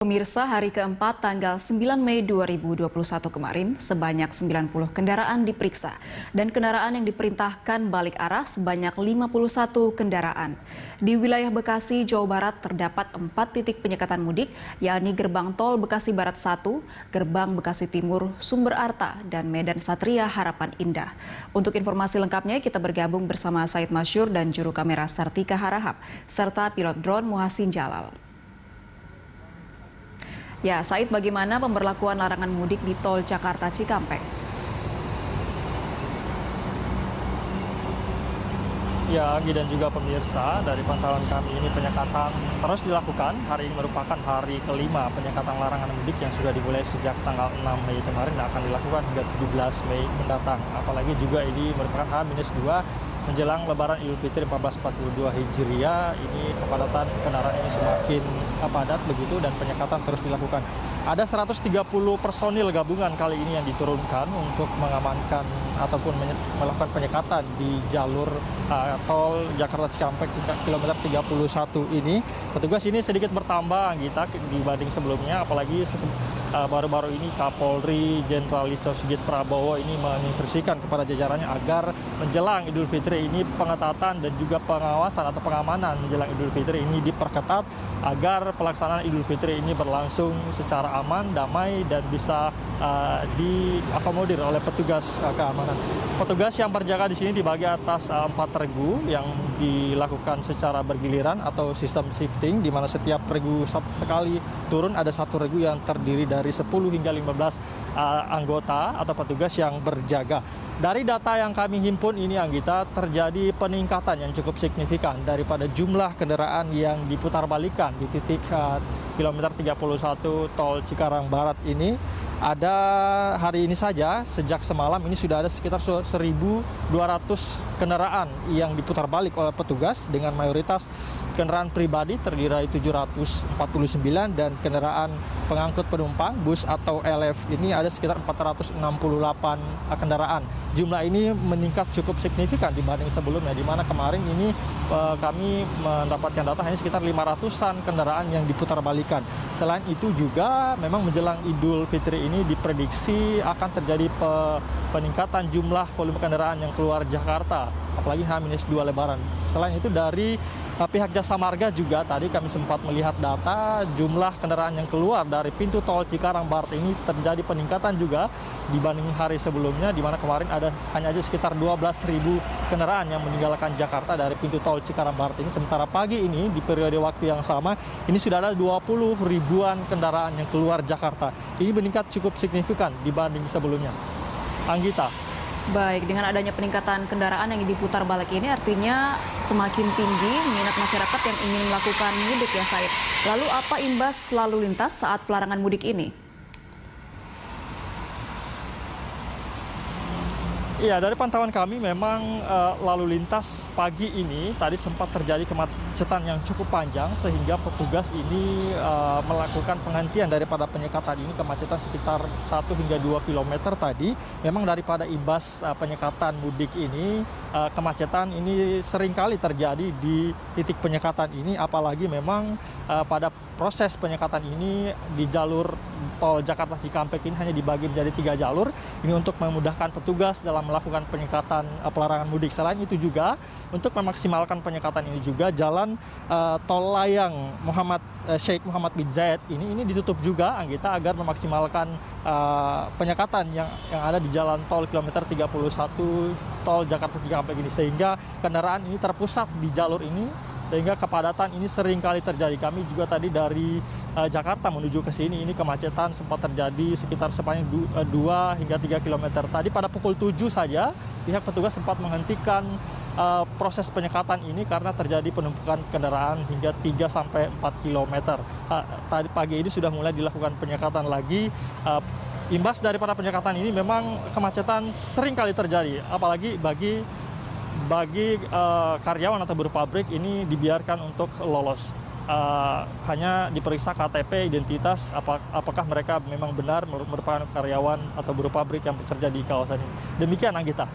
Pemirsa, hari keempat tanggal 9 Mei 2021 kemarin, sebanyak 90 kendaraan diperiksa dan kendaraan yang diperintahkan balik arah sebanyak 51 kendaraan. Di wilayah Bekasi, Jawa Barat terdapat 4 titik penyekatan mudik, yakni Gerbang Tol Bekasi Barat 1, Gerbang Bekasi Timur, Sumber Arta, dan Medan Satria Harapan Indah. Untuk informasi lengkapnya, kita bergabung bersama Said Masyur dan juru kamera Sartika Harahap, serta pilot drone Muhasin Jalal. Ya, Said, bagaimana pemberlakuan larangan mudik di Tol Jakarta Cikampek? Ya, Anggi dan juga pemirsa, dari pantauan kami ini penyekatan terus dilakukan. Hari ini merupakan hari kelima penyekatan larangan mudik yang sudah dimulai sejak tanggal 6 Mei kemarin dan akan dilakukan hingga 17 Mei mendatang. Apalagi juga ini merupakan H-2 menjelang Lebaran Idul Fitri 1442 Hijriah. Ini kepadatan kendaraan ini semakin padat begitu dan penyekatan terus dilakukan. Ada 130 personil gabungan kali ini yang diturunkan untuk mengamankan ataupun melakukan penyekatan di jalur tol Jakarta Cikampek kilometer 31 ini. Petugas ini sedikit bertambah kita dibanding sebelumnya, apalagi baru-baru ini Kapolri Jenderal Listio Sigit Prabowo ini menginstruksikan kepada jajarannya agar menjelang Idul Fitri ini pengetatan dan juga pengawasan atau pengamanan menjelang Idul Fitri ini diperketat agar pelaksanaan Idul Fitri ini berlangsung secara aman, damai, dan bisa diakomodir oleh petugas keamanan. Petugas yang berjaga di sini dibagi atas 4 regu yang dilakukan secara bergiliran atau sistem shifting, di mana setiap regu sekali turun ada satu regu yang terdiri dari 10 hingga 15 anggota atau petugas yang berjaga. Dari data yang kami himpun ini, Anggita, terjadi peningkatan yang cukup signifikan daripada jumlah kendaraan yang diputarbalikkan di titik kilometer 31 Tol Cikarang Barat ini. Ada hari ini saja, sejak semalam ini sudah ada sekitar 1.200 kendaraan yang diputar balik oleh petugas dengan mayoritas kendaraan pribadi terdiri dari 749 dan kendaraan pengangkut penumpang, bus atau LF ini ada sekitar 468 kendaraan. Jumlah ini meningkat cukup signifikan dibanding sebelumnya, di mana kemarin ini kami mendapatkan data hanya sekitar 500-an kendaraan yang diputar balikan. Selain itu juga memang menjelang Idul Fitri ini diprediksi akan terjadi peningkatan jumlah volume kendaraan yang keluar Jakarta, apalagi H-2 Lebaran. Selain itu dari pihak Jasa Marga juga tadi kami sempat melihat data jumlah kendaraan yang keluar dari pintu tol Cikarang Barat ini terjadi peningkatan juga dibanding hari sebelumnya, di mana kemarin ada hanya aja sekitar 12.000 kendaraan yang meninggalkan Jakarta dari pintu tol Cikarang Barat ini. Sementara pagi ini di periode waktu yang sama ini sudah ada 20 ribuan kendaraan yang keluar Jakarta. Ini meningkat cukup signifikan dibanding sebelumnya. Anggita. Baik, dengan adanya peningkatan kendaraan yang diputar balik ini artinya semakin tinggi minat masyarakat yang ingin melakukan mudik ya, Said. Lalu apa imbas lalu lintas saat pelarangan mudik ini? Iya, dari pantauan kami memang lalu lintas pagi ini tadi sempat terjadi kemacetan yang cukup panjang sehingga petugas ini melakukan penghentian daripada penyekatan ini, kemacetan sekitar 1 hingga 2 km tadi. Memang daripada imbas penyekatan mudik ini, kemacetan ini seringkali terjadi di titik penyekatan ini, apalagi memang pada proses penyekatan ini di jalur tol Jakarta Cikampek ini hanya dibagi menjadi 3 jalur. Ini untuk memudahkan petugas dalam melakukan penyekatan pelarangan mudik. Selain itu juga untuk memaksimalkan penyekatan ini juga jalan tol layang Sheikh Muhammad bin Zayed ini ditutup juga, Anggita, agar memaksimalkan penyekatan yang ada di jalan tol kilometer 31 tol Jakarta Cikampek ini, sehingga kendaraan ini terpusat di jalur ini sehingga kepadatan ini sering kali terjadi. Kami juga tadi dari Jakarta menuju ke sini ini kemacetan sempat terjadi sekitar sepanjang 2 hingga 3 km. Tadi pada pukul 7 saja pihak petugas sempat menghentikan proses penyekatan ini karena terjadi penumpukan kendaraan hingga 3 sampai 4 km. Tadi pagi ini sudah mulai dilakukan penyekatan lagi. Imbas daripada penyekatan ini memang kemacetan sering kali terjadi, apalagi bagi karyawan atau buruh pabrik ini dibiarkan untuk lolos. Hanya diperiksa KTP, identitas, apakah mereka memang benar merupakan karyawan atau buruh pabrik yang bekerja di kawasan ini. Demikian, Anggita.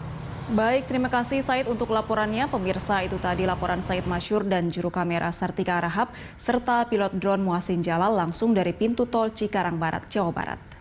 Baik, terima kasih Said untuk laporannya. Pemirsa, itu tadi laporan Said Masyur dan juru kamera Sartika Rahab serta pilot drone Muhsin Jalal langsung dari pintu tol Cikarang Barat, Jawa Barat.